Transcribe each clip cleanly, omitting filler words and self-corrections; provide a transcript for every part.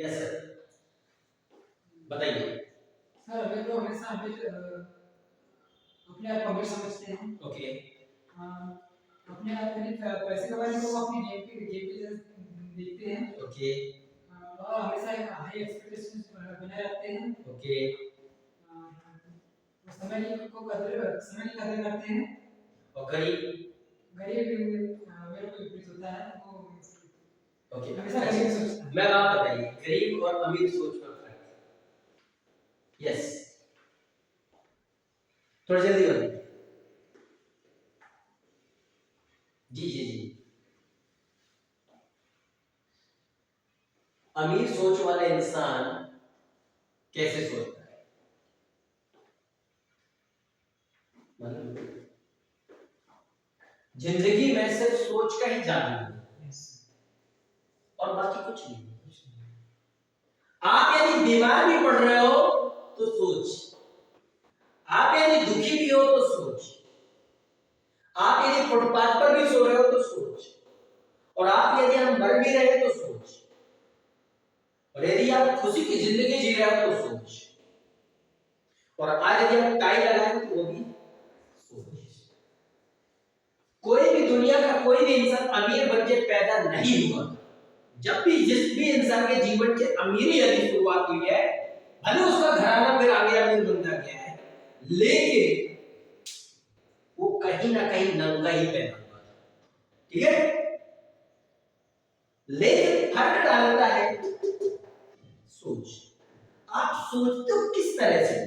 Yes sir, बताइए। Sir अभी तो हमेशा अपने आप को अमीर समझते हैं। ओके। अपने आप पैसे कमाने को अपनी जेब की देखते हैं। ओके। और हमेशा एक हाई एक्सपेक्टेशंस बनाए रखते हैं। ओके। समय की कदर करते हैं। और गरीब मेरे को विपरीत होता है वो। ओके, हमेशा गरीब सोचता है। मैं आप बताइए गरीब और अमीर सोच में फर्क। यस, थोड़ा जल्दी बताइए। जी जी जी। अमीर सोच वाला इंसान कैसे सोचता है? मतलब जिंदगी में सिर्फ सोच का ही जादू है और बाकी कुछ नहीं। आप यदि बीमार भी पड़ रहे हो तो सोच, आप यदि दुखी भी हो तो सोच, आप यदि फुटपाथ पर भी सो रहे हो तो सोच, और आप यदि हम मर भी रहे तो सोच, और यदि आप खुशी की जिंदगी जी रहे हो तो सोच, और आज यदि आप टाई लगाए तो वो भी सोच। कोई भी दुनिया का कोई भी इंसान अमीर बन के पैदा नहीं हुआ। जब भी जिस भी इंसान के जीवन के अमीरी यदि शुरुआत हुई है, भले उसका घराना फिर आगे अमीर बनता गया है, लेकिन वो कहीं ना कहीं नंगा ही पैदा हुआ था। ठीक है, लेकिन फर्क डालता है सोच। आप सोचते हो किस तरह से?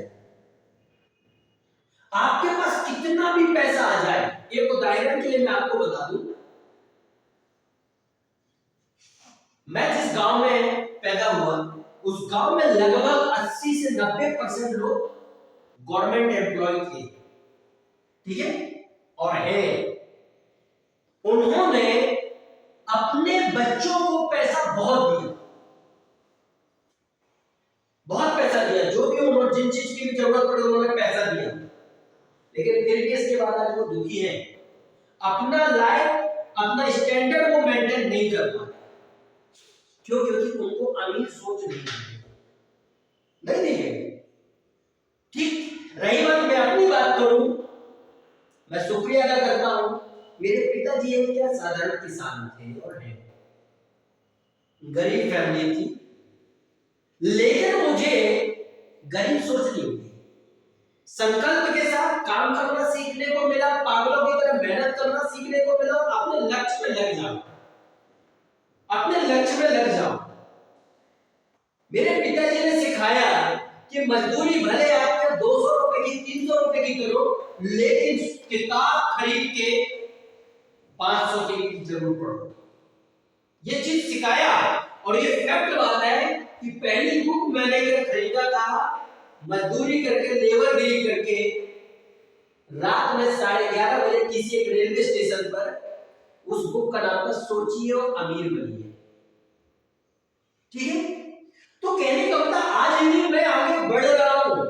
आपके पास कितना भी पैसा आ जाए, एक उदाहरण के लिए मैं आपको बता दूं, मैं जिस गांव में पैदा हुआ उस गांव में लगभग 80 से 90% लोग गवर्नमेंट एम्प्लॉय थे। ठीक है, और है, उन्होंने अपने बच्चों को पैसा बहुत दिया, बहुत पैसा दिया, जो भी उन्होंने जिन चीज की जरूरत पड़ी उन्होंने पैसा दिया, लेकिन फिर भी इसके बाद आज वो दुखी है। अपना लाइफ, अपना स्टैंडर्ड वो मेंटेन नहीं कर पाते। क्यों? क्योंकि उनको अमीर सोच नहीं दिखेगी। ठीक, रही बात मैं अपनी बात करूं, मैं शुक्रिया अदा करता हूं, मेरे पिताजी एक क्या साधारण किसान थे और हैं, गरीब फैमिली थी, लेकिन मुझे गरीब सोच नहीं होती, संकल्प के साथ काम करना सीखने को मिला, पागलों की तरह मेहनत करना सीखने को मिला। अपने लक्ष्य में लग जाओ, अपने लक्ष्य में लग जाओ। मेरे पिताजी ने सिखाया कि मजदूरी भले आप 200 रुपए की 300 रुपए की करो, लेकिन किताब खरीद के 500 की जरूर पढ़ो। ये चीज सिखाया, और ये फैक्ट बात है कि पहली बुक मैंने जब खरीदा था, मजदूरी करके, लेबरगिरी करके, रात में 11:30 बजे किसी एक रेलवे स्टेशन पर, उस बुक का नाम था सोचिए और अमीर बनिए। ठीक है, तो कहने का मतलब आज यदि मैं आगे बढ़ रहा हूं,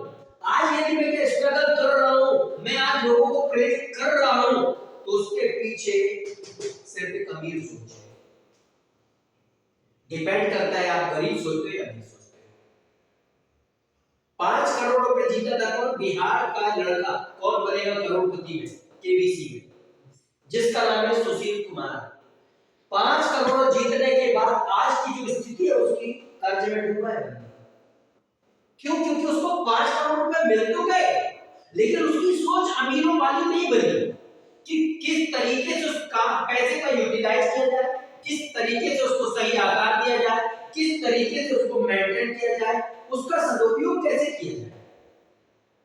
आज यदि मैं स्ट्रगल कर रहा हूं, मैं आज लोगों को प्रेरित कर रहा हूं, तो उसके पीछे सिर्फ एक अमीर सोच है। डिपेंड करता है आप गरीब सोचते हो या अमीर सोचते हो। 5 करोड़ रुपए जीता था कौन? बिहार का लड़का। कौन बनेगा करोड़पति में? केबीसी में, जिसका नाम है सुशील कुमार। 5 करोड़ जीतने के बाद आज की जो स्थिति है उसकी कर्ज में डूबा है। क्यों? क्योंकि उसको 5 करोड़ रुपए मिल तो गए, लेकिन उसकी सोच अमीरों वाली नहीं बनी कि किस तरीके से उस काम पैसे का यूटिलाइज किया जाए, किस तरीके से उसको सही आकार दिया जाए, किस तरीके से उसको मेंटेन किया जाए, उसका सदुपयोग कैसे किया जाए।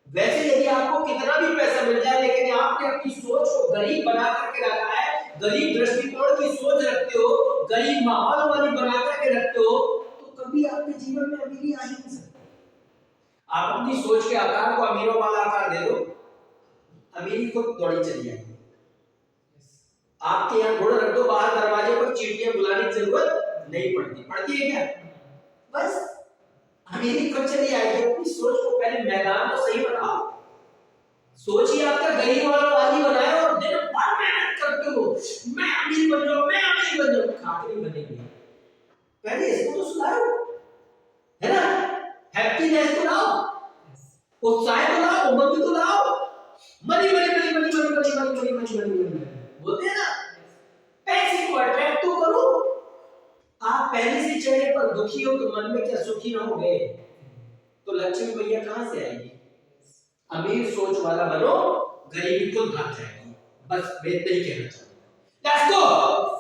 वैसे यदि आपको कितना भी पैसा मिल जाए, लेकिन आपने अपनी सोच को गरीब बना करके रखा है, गरीब दृष्टिकोण की सोच रखते हो, गरीब माहौल वाली बना करके रखते हो, तो कभी आपके जीवन में अमीरी आ ही नहीं सकती। आप अपनी सोच के आकार को अमीरों वाला आकार दे दो, अमीरी खुद दौड़ी चली जाएगी। आपके यहाँ घोड़ा रख दो बाहर दरवाजे पर, चींटियां बुलाने की जरूरत नहीं पड़ती। पड़ती है क्या? बस अमीरी खुद चली आएगी। अपनी सोच को पहले मैदान तो सही बनाओ। सोचिए आपका गरीब वाली बनाए और दिन भर मेहनत करते हो, मैं अमीर बन जाऊं, मैं अमीर बन जाऊं, खातिर बनेंगे। पहले इसको तो सुधारो। उत्साह तो लाओ, उमंग तो लाओ। Money money money money money money money money money money बोलते हैं ना, पैसे को अट्रैक्ट तो करो। आप पहले से चेहरे पर दुखी हो तो मन में क्या सुखी रहोगे? तो लक्ष्मी भैया कहां से आएगी? अमीर सोच वाला बनो, गरीबी तो भाग जाएगी। बस मैं इतना ही कहना चाहूंगा। Let's go.